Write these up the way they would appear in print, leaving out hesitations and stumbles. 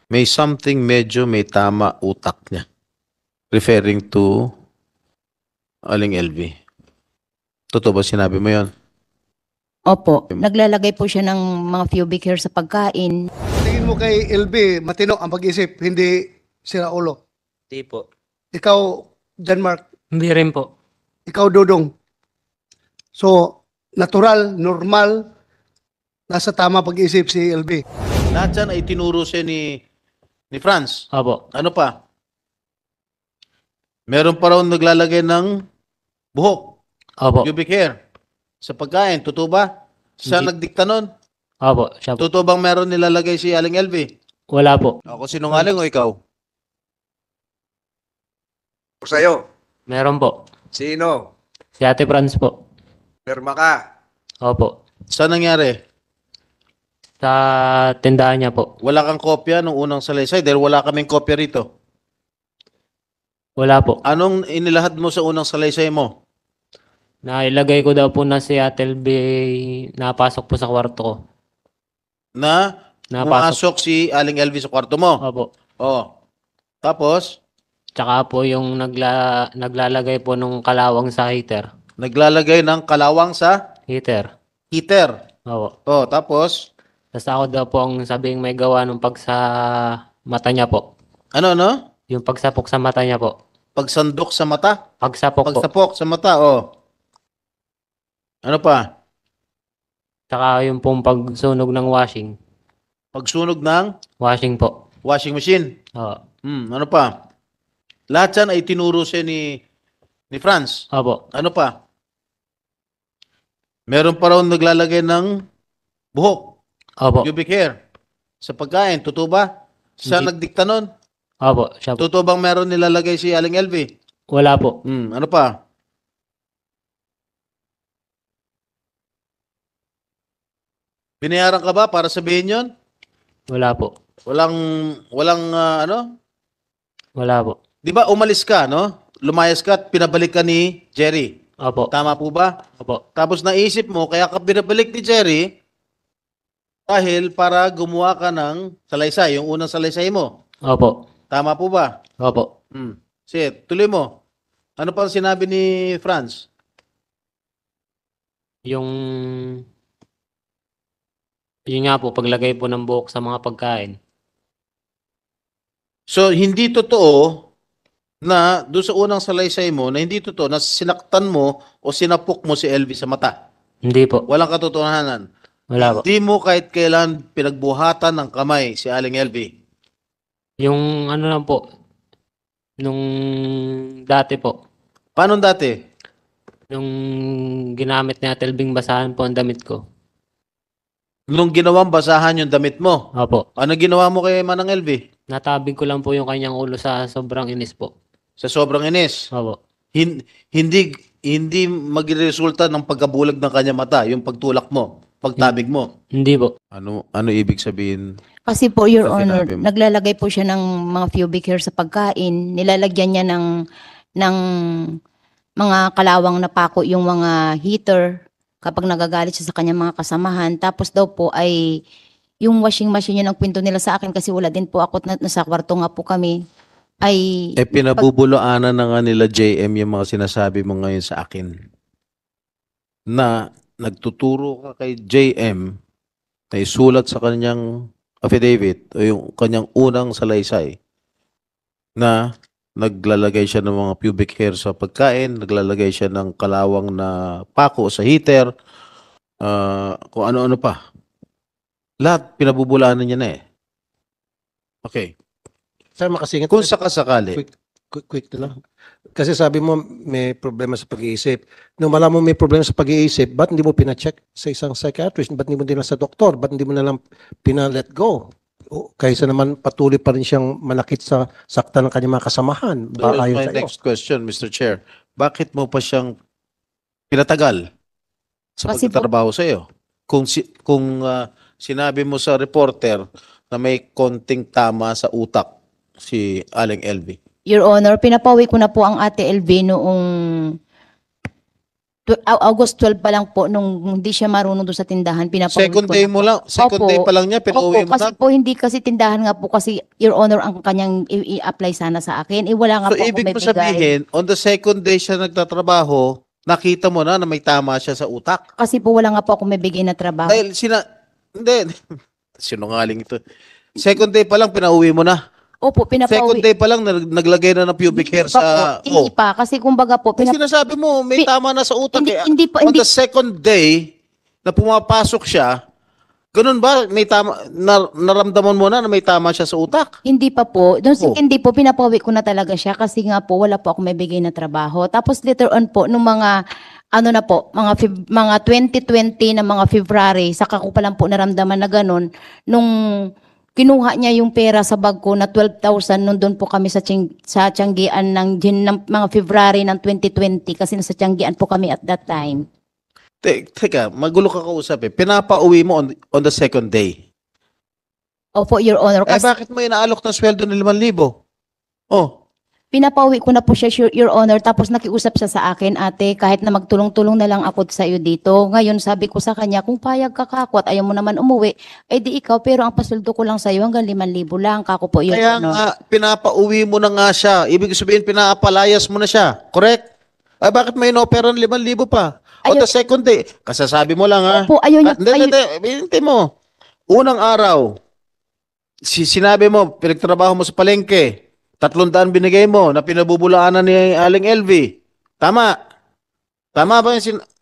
may something medyo may tama utak niya. Referring to Aling LV. Totoo ba sinabi mo yon? Opo, naglalagay po siya ng mga pubic hair sa pagkain. Tingin mo kay LB, matino ang pag-isip, hindi sira ulo. Hindi po. Ikaw, Denmark, Hindi rin po. ikaw, Dodong. So, natural, normal, nasa tama pag-isip si LB. Lahat yan ay tinuro siya ni Franz. Opo. Ano pa? Meron pa raw naglalagay ng buhok, Opo. pubic hair, sa pagkain. Totoo ba? Siya Hindi. nagdikta nun? Opo. Siya po. Totoo bang meron nilalagay si Aling LV? Wala po. Ako sinungaling o ikaw? Sa'yo. Meron po. Sino? Si Ate Franz po. Pirma ka. Opo. Saan nangyari? Sa tindahan niya po. Wala kang kopya nung unang salaysay dahil wala kaming kopya rito. Wala po. Anong inilahad mo sa unang salaysay mo? Nailagay ko daw po na si Ate LB napasok po sa kwarto ko. Na Napasok. pumasok si Aling LV sa kwarto mo. Opo. Oh. Tapos, Tsaka po yung naglalagay po nung kalawang sa heater. naglalagay ng kalawang sa Heater. heater. Opo. Oh, tapos, Tapos ako daw po ang sabing may gawa nung pag sa mata niya po. ano? Yung pagsapok sa mata niya po. Pagsandok sa mata? Pagsapok po. Pagsapok sa mata, oh. Ano pa? Tsaka yung pong pagsunog ng washing. Pagsunog ng Washing po. washing machine. Oo. Ano pa? Lahat yan ay tinuro siya ni Franz. Opo. Ano pa? Meron pa raw naglalagay ng buhok, Opo. pubic hair, sa pagkain. Totoo ba? Siya Hindi. nagdikta nun? Opo. Siya po. Totoo bang meron nilalagay si Aling LV? Wala po. Ano pa? Binayaran ka ba para sabihin yon? Wala po. Walang ano? Wala po. Di ba umalis ka, no? Lumayas ka at pinabalik ka ni Jerry. Opo. Tama po ba? Opo. Tapos naisip mo, kaya ka pinabalik ni Jerry dahil para gumawa ka ng salaysay, yung unang salaysay mo. Opo. Tama po ba? Opo. Sige, tuloy mo. Ano pa sinabi ni Franz? Yun nga po, paglagay po ng buhok sa mga pagkain. So, hindi totoo na doon sa unang salaysay mo na hindi totoo na sinaktan mo o sinapok mo si LV sa mata. Hindi po. Walang katotohanan. Wala po. Hindi mo kahit kailan pinagbuhatan ng kamay si Aling LV. Yung ano lang po, nung dati po, Paano dati? nung ginamit ni Ate Elbing basahan po ang damit ko. Nung ginawang basahan yung damit mo. Opo. Ano ginawa mo kay Manang LV? Natabig ko lang po yung kanyang ulo sa sobrang inis po. Sa sobrang inis. Opo. Hindi magresulta ng pagkabulag ng kanya mata, yung pagtulak mo, pagtabig mo. Hindi po. Ano ibig sabihin? Kasi po, Your Sa Honor, sinabi mo. naglalagay po siya ng mga pubic hair sa pagkain. Nilalagyan niya ng mga kalawang na pako yung mga heater kapag nagagalit siya sa kanyang mga kasamahan. Tapos daw po ay yung washing machine yun ang kwento nila sa akin kasi wala din po ako nasa kwarto nga po kami. Ay Pinabubulaanan na nga nila JM yung mga sinasabi mo ngayon sa akin. Na nagtuturo ka kay JM na isulat sa kanyang affidavit o yung kanyang unang salaysay na naglalagay siya ng mga pubic hair sa pagkain, naglalagay siya ng kalawang na pako sa heater, kung ano-ano pa. Lahat pinabubulaanan niya na eh. Okay. Sir, makasingit. Kung sakasakali, Quick na lang. Kasi sabi mo may problema sa pag-iisip. Nung malaman mo may problema sa pag-iisip, ba't hindi mo pina-check sa isang psychiatrist? Ba't hindi mo din sa doktor? Ba't hindi mo na lang pina-let go? Kaysa naman patuloy pa rin siyang manakit sa sakta ng kanyang mga kasamahan. that is Ayon my sa'yo. next question, Mr. Chair. Bakit mo pa siyang pinatagal sa Kasi pagtatrabaho sa iyo? Kung sinabi mo sa reporter na may konting tama sa utak si Aling LV. Your Honor, pinapawi ko na po ang Ate LV noong August 12 pa lang po, nung hindi siya marunong doon sa tindahan, pinapauwi Second ko day na mo po. lang, second Opo. day pa lang niya, pinauwi mo Kasi na. po hindi kasi tindahan nga po kasi, Your Honor, ang kanyang i-apply sana sa akin. Wala nga So po ako ibig may mo bigay. sabihin, on the second day siya nagtatrabaho, nakita mo na may tama siya sa utak. Kasi po wala nga po ako may bigay na trabaho. Dahil hindi, sinungaling ito. Second day pa lang, pinauwi mo na. Opo, Second pinapauwi. day pa lang, naglagay na ng pubic hair sa... Hindi pa. Kasi kumbaga po, Ay, sinasabi mo, may tama na sa utak. hindi po, On hindi, the second day na pumapasok siya, ganun ba? May tama, naramdaman mo na may tama siya sa utak? hindi pa po. Doon Oh. hindi po, pinapauwi ko na talaga siya kasi nga po, wala po ako may bigay na trabaho. Tapos later on po, nung mga, ano na po, mga 2020 na mga February, saka ko pa lang po naramdaman na ganun, nung kinuha niya yung pera sa bag ko na 12,000 nung doon po kami sa Tianggian ng mga February ng 2020 kasi nasa Tianggian po kami at that time. Teka, magulo ka kausap eh. Pinapauwi mo on the second day. Opo, Your Honor. Eh Kasi bakit mo inaalok ng sweldo ng 5,000? Oh, pinapauwi ko na po siya, Your Honor. Tapos nakiusap siya sa akin, ate, kahit na magtulong-tulong na lang ako sa iyo dito. Ngayon, sabi ko sa kanya, kung payag ka kako at ayaw mo naman umuwi, eh di ikaw, pero ang pasweldo ko lang sa iyo hanggang 5,000 lang. Kako po, Your kaya Honor. nga, pinapauwi mo na nga siya. Ibig sabihin, pinaapalayas mo na siya. Correct? Ay, bakit may inopera ng 5,000 pa? On Ayaw- the second day, kasasabi mo lang ha. Opo, ayaw niya. Hindi mo. Unang araw, sinabi mo, pinagtrabaho mo sa palengke, 300 binigay mo na pinabubulaanan ni Aling LV. Tama. Tama ba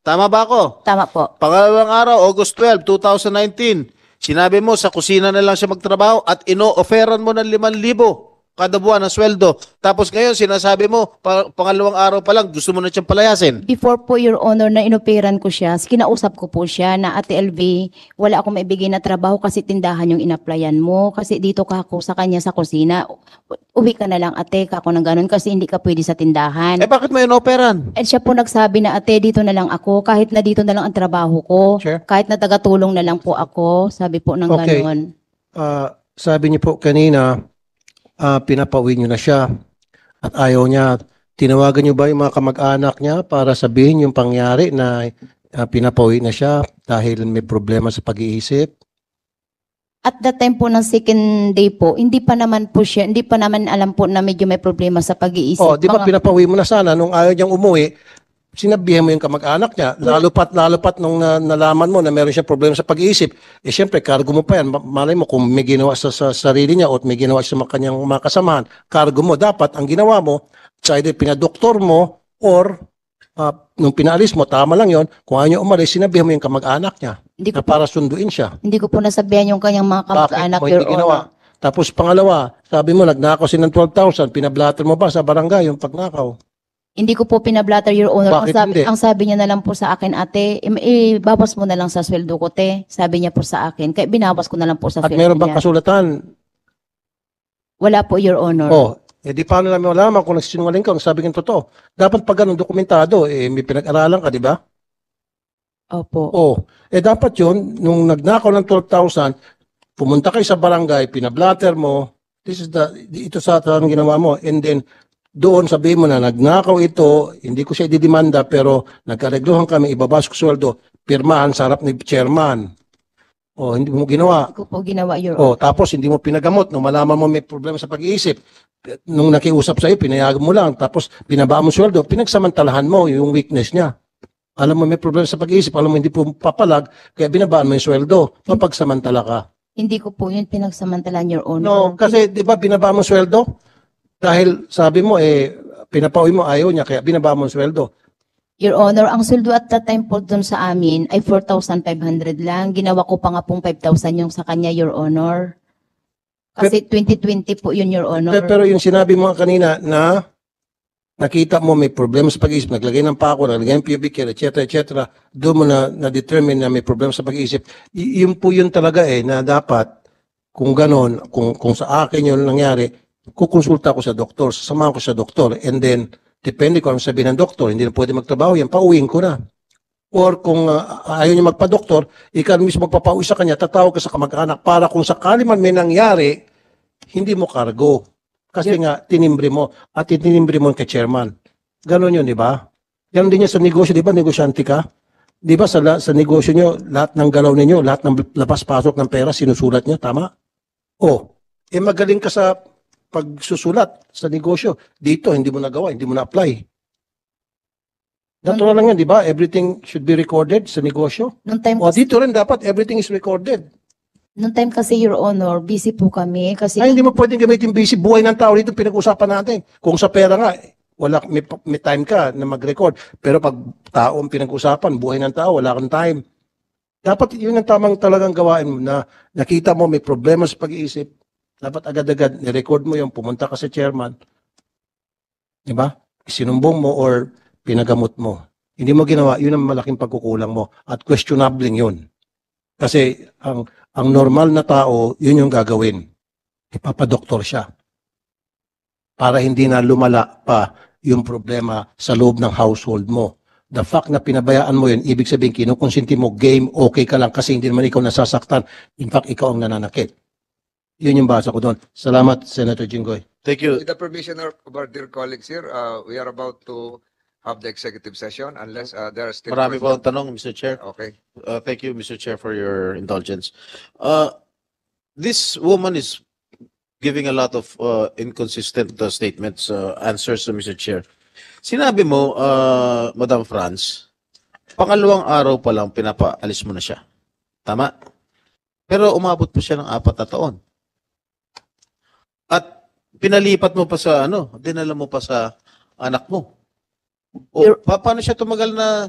tama ba ako? Tama po. Pangalawang araw, August 12, 2019, sinabi mo sa kusina na lang siya magtrabaho at ino-offeran mo ng 5,000 kada buwan ng sweldo. Tapos ngayon, sinasabi mo, pangalawang araw pa lang, gusto mo na siyang palayasin. Before po, Your Honor, na inoperan ko siya, kinausap ko po siya na, Ate LV, wala akong maibigay na trabaho kasi tindahan yung inaplayan mo. Kasi dito ka ako sa kanya sa kusina. Uwi ka na lang, ate, kako ng ganun kasi hindi ka pwede sa tindahan. Eh bakit mo ino-offeran? And siya po nagsabi na, ate, dito na lang ako, kahit na dito na lang ang trabaho ko, Sure. kahit na tagatulong na lang po ako, sabi po ng Okay. ganun. Sabi niyo po kanina, pinapauwi niyo na siya at ayaw niya. Tinawagan niyo ba yung mga kamag-anak niya para sabihin yung pangyari na pinapauwi na siya dahil may problema sa pag-iisip? At that time po ng second day po, hindi pa naman alam po na medyo may problema sa pag-iisip. Oh, di ba Mga- pinapauwi mo na sana nung ayaw niyang umuwi, sinabihan mo yung kamag-anak niya, lalo pat nung nalaman mo na meron siya problema sa pag-iisip, eh syempre, cargo mo pa yan. Malay mo kung may ginawa sa sarili niya o may ginawa sa kanyang mga kasamahan, cargo mo. Dapat, ang ginawa mo, sa either pinadoktor mo or nung pinaalis mo, tama lang yon. Kung ayaw niya umalis, sinabihan mo yung kamag-anak niya Hindi na ko, para sunduin siya. hindi ko po nasabihan yung kanyang mga Bakit kamag-anak, mo Your hindi ginawa? Honor. Tapos pangalawa, sabi mo, nagnakaw siya ng 12,000, pinablatter mo ba sa barangay yung pagnakaw? Hindi ko po pinablatter, Your Honor. Bakit hindi? Ang sabi niya na lang po sa akin, ate, ibawas mo na lang sa sweldo ko, te. Sabi niya po sa akin. Kaya binawas ko na lang po sa At sweldo meron bang niya. kasulatan? Wala po, Your Honor. Oh, eh di paano namin malaman kung nagsisinungaling ka, kung sabi kang totoo. Dapat pag ganun dokumentado, may pinag-aralan ka, di ba? Opo. Oh, dapat yun, nung nagnakaw ng 12,000, pumunta kayo sa barangay, pinablatter mo, ito sa ang ginawa mo, and then, doon sabihin mo na nagnakaw ito, hindi ko siya ididimanda, pero nagkaregluhan kami, ibabas ko sweldo, pirmahan sa harap ni chairman. O, hindi mo ginawa. Hindi ko po ginawa, Your Honor. O, tapos hindi mo pinagamot. Nung malaman mo may problema sa pag-iisip, nung nakiusap sa'yo, pinayagan mo lang. Tapos binaba mo sweldo, pinagsamantalahan mo yung weakness niya. Alam mo may problema sa pag-iisip, alam mo hindi po papalag, kaya binabaan mo yung sweldo. Mapagsamantala ka. Hindi ko po yun pinagsamantalan, Your Honor. No, kasi di ba binaba mo sweldo? Dahil sabi mo, pinapauwi mo, ayaw niya, kaya binaba mo sweldo. Your Honor, ang sweldo at that time po dun sa amin ay 4,500 lang. Ginawa ko pa nga pong 5,000 yung sa kanya, Your Honor. Kasi 2020 po yun, Your Honor. Pero yung sinabi mo kanina na nakita mo may problema sa pag-iisip, naglagay ng pako, naglagay ng pubic hair, etc., doon mo na-determine na may problema sa pag-iisip. Yun po yun talaga na dapat, kung ganon, kung sa akin yun nangyari, kukonsulta ko sa doktor, sasamahan ko sa doktor, and then, depende kung ano sabihin ng doktor, hindi na pwede magtrabaho yan, pauwiin ko na. Or kung ayaw niya magpa-doktor, ikaw mismo magpapauwi sa kanya, tatawag ka sa kamag-anak para kung sakali man may nangyari, hindi mo kargo. Kasi nga, tinimbre mo at tinimbre mo kay chairman. Ganon yun, di ba? Yan din yan sa negosyo, di ba? Negosyante ka. Di ba sa negosyo nyo, lahat ng galaw ninyo, lahat ng labas-pasok ng pera, sinusulat nyo, tama? O, magaling ka sa pagsusulat sa negosyo. Dito, hindi mo nagawa, hindi mo na-apply. Natural lang yan, di ba? Everything should be recorded sa negosyo. Nung time O, kasi, dito rin dapat, everything is recorded. Your Honor, busy po kami kasi Ay, hindi mo pwedeng gamitin busy. Buhay ng tao dito, pinag-usapan natin. Kung sa pera nga, may time ka na mag-record. Pero pag tao ang pinag-usapan, buhay ng tao, wala kang time. Dapat yun ang tamang talagang gawain mo na nakita mo may problema sa pag-iisip. Dapat agad-agad, ni-record mo yung pumunta ka sa chairman. Di ba? Sinumbong mo or pinagamot mo. Hindi mo ginawa, yun ang malaking pagkukulang mo. At questionable yun. Kasi ang normal na tao, yun yung gagawin. Ipapadoktor siya. Para hindi na lumala pa yung problema sa loob ng household mo. The fact na pinabayaan mo yun, ibig sabihin, kinukonsinti mo, game, okay ka lang kasi hindi naman ikaw nasasaktan. In fact, ikaw ang nananakit. Yun yung basa ko doon. Salamat, Senator Jinggoy. Thank you. With the permission of our dear colleagues here, we are about to have the executive session unless there are still Marami pa questions. ang tanong, Mr. Chair. Okay. Thank you, Mr. Chair, for your indulgence. This woman is giving a lot of inconsistent statements, answers to Mr. Chair. Sinabi mo, Madam Franz, pangalawang araw pa lang pinapaalis mo na siya. Tama? Pero umabot pa siya ng 4 na taon. At pinalipat mo pa sa dinala mo pa sa anak mo. O, paano siya tumagal na,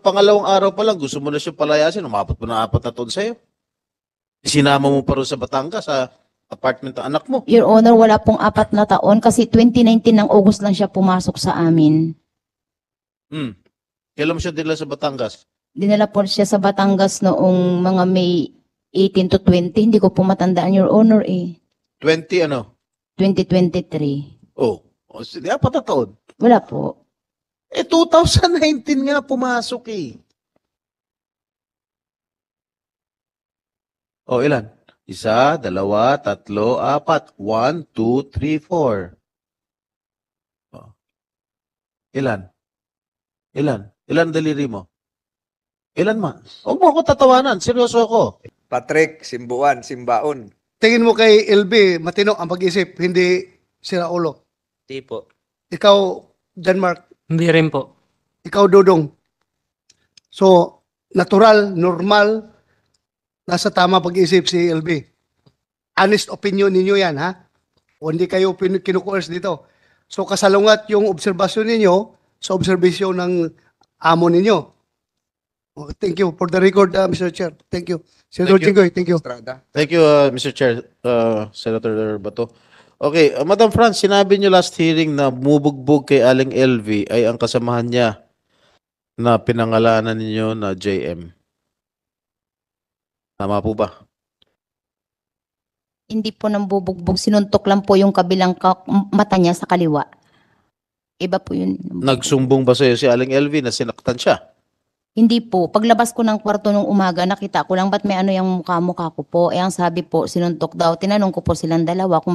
pangalawang araw pa lang, gusto mo na siya palayasin, umabot mo ng 4 na taon sa'yo. Sinama mo pa rin sa Batangas, sa apartment ng anak mo. Your Honor, wala pong 4 na taon kasi 2019 ng August lang siya pumasok sa amin. Kailan mo siya dila sa Batangas? Dinala po siya sa Batangas noong mga May 18 to 20. Hindi ko po matandaan, Your Honor, 20 ano? 2023. Oh, sige, 4 na taon. Wala po. 2019 nga pumasok eh. Oh, ilan? 1, 2, 3, 4. 1, 2, 3, 4. Oh. Ilan? Ilan daliri mo? Ilan ma? Huwag mo ako tatawanan. Seryoso ako. Patrick, Simbuan, Simbaon. Tingin mo kay LB, matino ang pag-isip, hindi sira ulo. Hindi po. Ikaw, Denmark, Hindi rin po. ikaw, Dudong. So, natural, normal, nasa tama pag-isip si LB. Honest opinion ninyo yan, ha? O hindi kayo kinukoerce dito. So, kasalungat yung obserbasyon ninyo sa obserbasyon ng amo ninyo. Oh, thank you for the record, Mr. Chair. Thank you. Senator Thank you. Jinggoy, thank you. Estrada. Thank you, Mr. Chair, Senator Bato. Okay, Madam Franz, sinabi niyo last hearing na bumubugbog kay Aling LV ay ang kasamahan niya na pinangalanan ninyo na JM. Tama po ba? Hindi po nang bubugbog. Sinuntok lang po yung kabilang mata niya sa kaliwa. Iba po yun. Nagsumbong ba sa'yo si Aling LV na sinaktan siya? Hindi po. Paglabas ko ng kwarto nung umaga, nakita ko lang ba't may ano yung mukha ko po. Ang sabi po, sinuntok daw. Tinanong ko po silang dalawa kung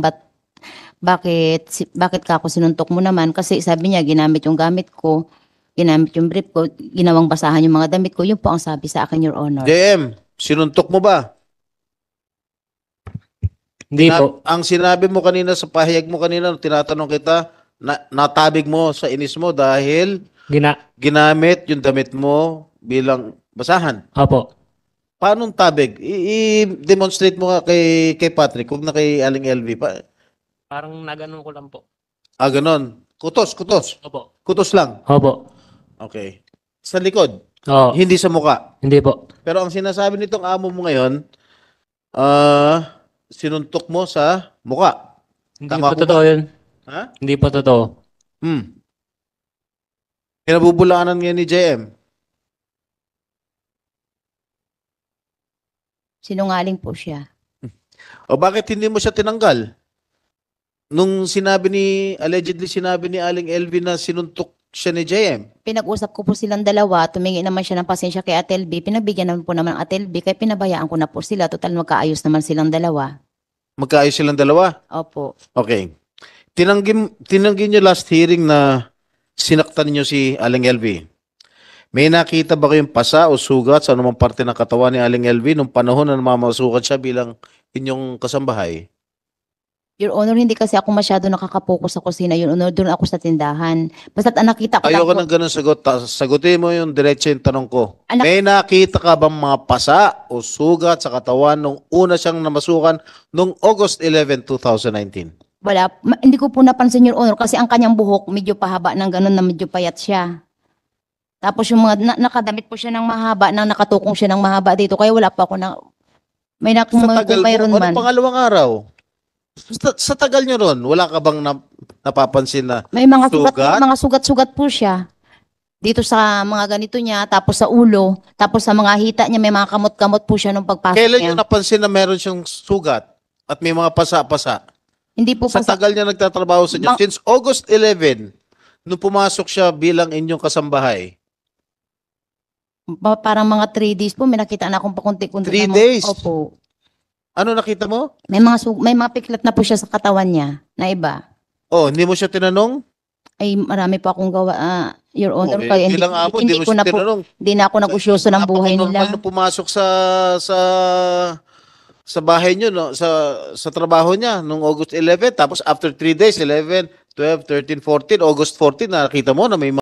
bakit ka ako sinuntok mo naman. Kasi sabi niya, ginamit yung gamit ko, ginamit yung brief ko, ginawang basahan yung mga damit ko. Yun po ang sabi sa akin, Your Honor. JM, sinuntok mo ba? Hindi po. Ang sinabi mo kanina sa pahayag mo kanina, tinatanong kita, natabig mo sa inis mo dahil ginamit yung damit mo bilang basahan. Opo. Paano tabig? I-demonstrate mo nga kay Patrick, huwag na kay Aling LV. Parang naganon ko lang po. Ganon. Kutos. Opo. Kutos lang. Opo. Okay. Sa likod, Oo. hindi sa muka. Hindi po. Pero ang sinasabi nitong amo mo ngayon, sinuntok mo sa muka. Hindi Tama po ko totoo yun. Ha? Hindi po totoo. Pinabubulaanan ngayon ni JM. Sinungaling po siya. O bakit hindi mo siya tinanggal? Nung allegedly sinabi ni Aling LV na sinuntok siya ni JM. Pinag-usap ko po silang dalawa, tumingin naman siya ng pasensya kay Atelby, pinabigyan naman po naman ang Atelby, kaya pinabayaan ko na po sila, total magkaayos naman silang dalawa. Magkaayos silang dalawa? Opo. Okay. Tinanggi niyo last hearing na sinaktan niyo si Aling LV. May nakita ba kayong pasa o sugat sa anumang parte ng katawan ni Aling LV nung panahon na namamasukan siya bilang inyong kasambahay? Your Honor, hindi kasi ako masyado nakakapokus sa kusina. Your Honor, doon ako sa tindahan. Basta't ang nakita ko lang Ayoko po- ng ganun sagot. Sagutin mo yung diretso yung tanong ko. Anak- May nakita ka bang mga pasa o sugat sa katawan nung una siyang namasukan nung August 11, 2019? Wala. Hindi ko po napansin, Your Honor, kasi ang kanyang buhok medyo pahaba ng ganun na medyo payat siya. Tapos yung mga nakadamit po siya ng mahaba, nang nakatukong siya ng mahaba dito. Kaya wala pa ako na... May Sa tagal kung mayroon mo, man. ano pangalawang araw? Sa tagal nyo ron, wala ka bang napapansin na May mga sugat, Sugat? mga sugat-sugat po siya. Dito sa mga ganito niya, tapos sa ulo, tapos sa mga hita niya, may mga kamot-kamot po siya nung pagpasok kailan niya. nyo napansin na meron siyang sugat at may mga pasa-pasa? Hindi po Sa pa tagal niya nagtatrabaho sa inyo, Ma- since August 11, nung pumasok siya bilang inyong kasambahay, parang mga 3 days po, may nakita na akong pakunti-kunti. 3 na days? Opo. ano nakita mo? May mga piklat na po siya sa katawan niya, na iba. Oh, hindi mo siya tinanong? Ay, marami pa akong gawa, Your Honor. Oh, Kaya bilang amo, hindi mo ko siya na po, tinanong. hindi na ako nag-usyoso ng buhay Napaka-normal nila. nung pumasok sa bahay niyo, no, sa trabaho niya nung August 11, tapos after 3 days, 11, 12, 13, 14, August 14, nakita mo na may